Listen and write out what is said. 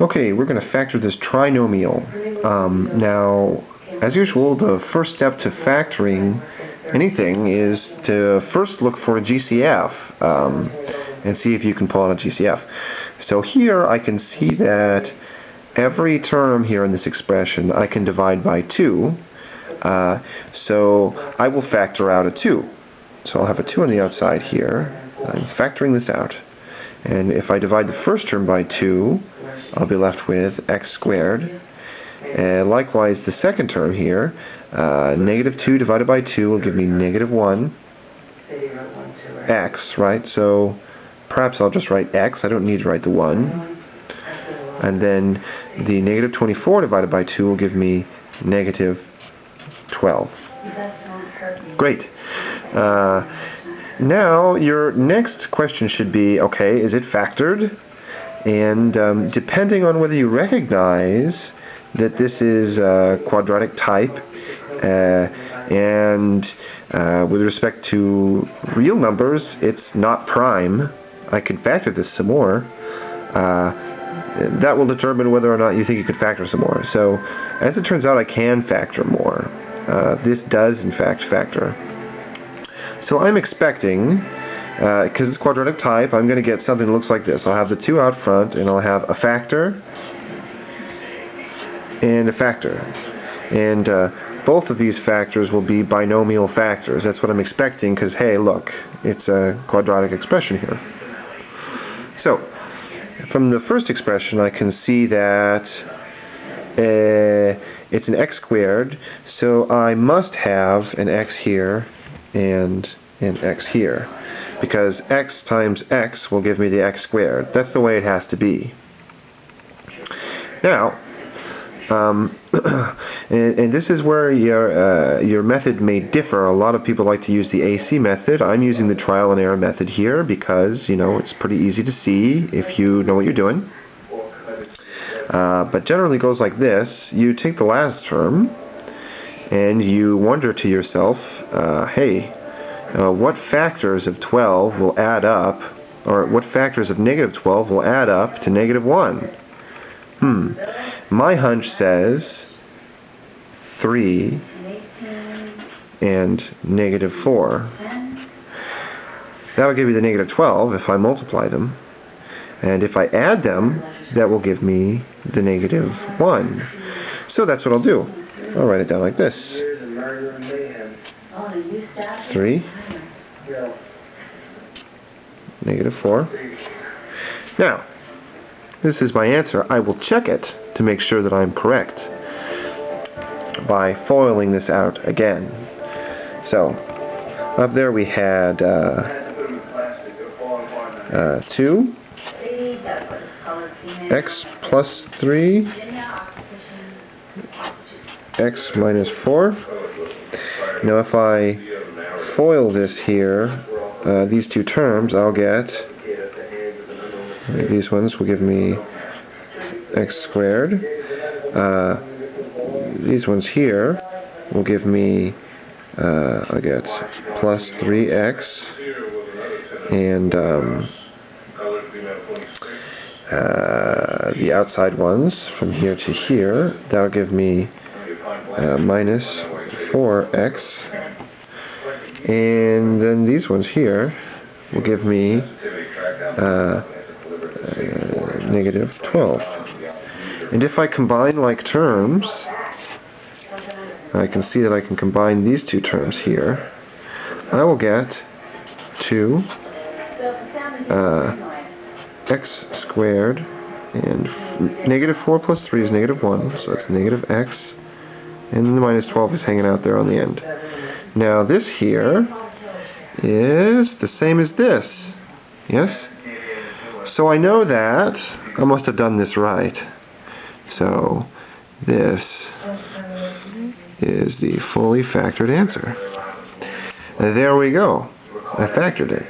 Okay, we're going to factor this trinomial. Now, as usual, the first step to factoring anything is to first look for a GCF and see if you can pull out a GCF. So here I can see that every term here in this expression I can divide by 2. So I will factor out a 2. So I'll have a 2 on the outside here. I'm factoring this out. And if I divide the first term by 2, I'll be left with x squared. And likewise, the second term here, negative 2 divided by 2 will give me negative 1 x, right? So perhaps I'll just write x. I don't need to write the 1. And then the negative 24 divided by 2 will give me negative 12. Great. Now, your next question should be, okay, is it factored? And depending on whether you recognize that this is quadratic type, and with respect to real numbers, it's not prime. I can factor this some more. That will determine whether or not you think you could factor some more. So, as it turns out, I can factor more. This does, in fact, factor. So I'm expecting, because it's quadratic type, I'm going to get something that looks like this. I'll have the 2 out front, and I'll have a factor and a factor. And both of these factors will be binomial factors. That's what I'm expecting, because, hey, look, it's a quadratic expression here. So, from the first expression, I can see that it's an x squared, so I must have an x here and an x here, because x times x will give me the x squared. That's the way it has to be. Now, and this is where your method may differ. A lot of people like to use the AC method. I'm using the trial and error method here because, you know, it's pretty easy to see if you know what you're doing. But generally it goes like this. You take the last term and you wonder to yourself, hey, what factors of 12 will add up, or what factors of negative 12 will add up to negative 1? My hunch says 3 and negative 4. That will give you the negative 12 if I multiply them. And if I add them, that will give me the negative 1. So that's what I'll do. I'll write it down like this. 3, negative 4. Now, this is my answer. I will check it to make sure that I'm correct by foiling this out again. So, up there we had 2, x plus 3, x minus 4. Now if I FOIL this here, these two terms, I'll get, these ones will give me x squared. These ones here will give me, I'll get plus 3x, and the outside ones from here to here, that'll give me minus 4x, and then these ones here will give me negative 12. And if I combine like terms, I can see that I can combine these two terms here. I will get 2 x squared, and negative 4 plus 3 is negative 1, so that's negative x, and then the minus 12 is hanging out there on the end. Now this here is the same as this, yes? So I know that I must have done this right. So this is the fully factored answer. And there we go. I factored it.